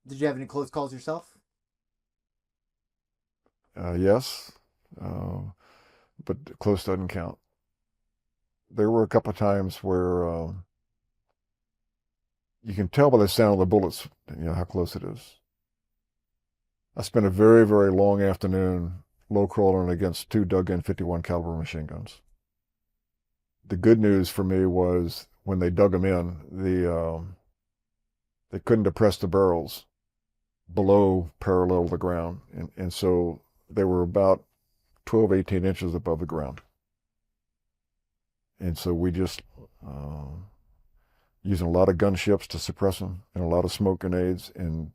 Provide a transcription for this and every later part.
Did you have any close calls yourself? Yes, uh, but close doesn't count. There were a couple of times where you can tell by the sound of the bullets, how close it is. I spent a very, very long afternoon low crawling against two dug-in 51 caliber machine guns. The good news for me was when they dug them in, they couldn't depress the barrels below parallel to the ground, and so they were about 12, 18 inches above the ground. And so we just using a lot of gunships to suppress them and a lot of smoke grenades, and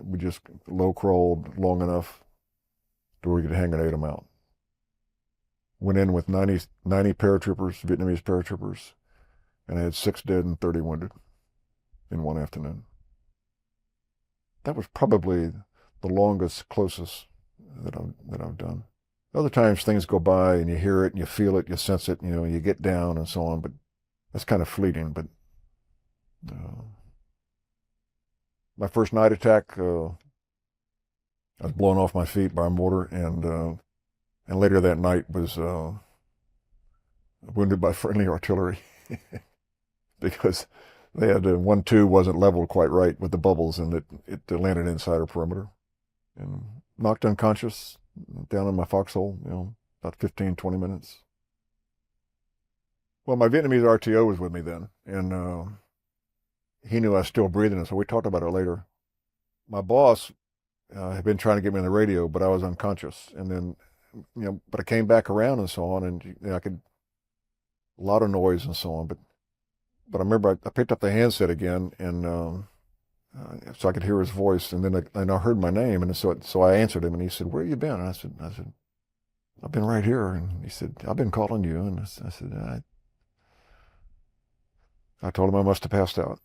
we just low crawled long enough to where we could hand grenade them out. Went in with 90 paratroopers, Vietnamese paratroopers, and I had 6 dead and 30 wounded in one afternoon. That was probably the longest, closest that I've done. Other times things go by and you hear it and you feel it, you sense it, you get down and so on, but that's kind of fleeting. But uh, my first night attack, I was blown off my feet by a mortar, and later that night was wounded by friendly artillery because they had 1-2 wasn't leveled quite right with the bubbles, and it landed inside our perimeter and knocked unconscious down in my foxhole, about 15, 20 minutes. Well, my Vietnamese RTO was with me then, and he knew I was still breathing, and so we talked about it later. My boss had been trying to get me on the radio, but I was unconscious, and then, but I came back around and so on, and I could, a lot of noise and so on, but I remember I picked up the handset again, and so I could hear his voice, and then I heard my name, and so I answered him, and he said, "Where you been?" And I said, "I've been right here." And he said, "I've been calling you." And I said, I told him I must have passed out,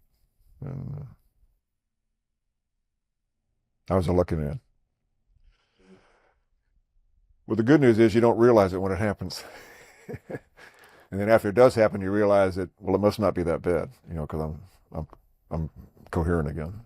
and I was a lucky man. Well, the good news is you don't realize it when it happens, and then after it does happen, you realize that, well, it must not be that bad, because I'm coherent again.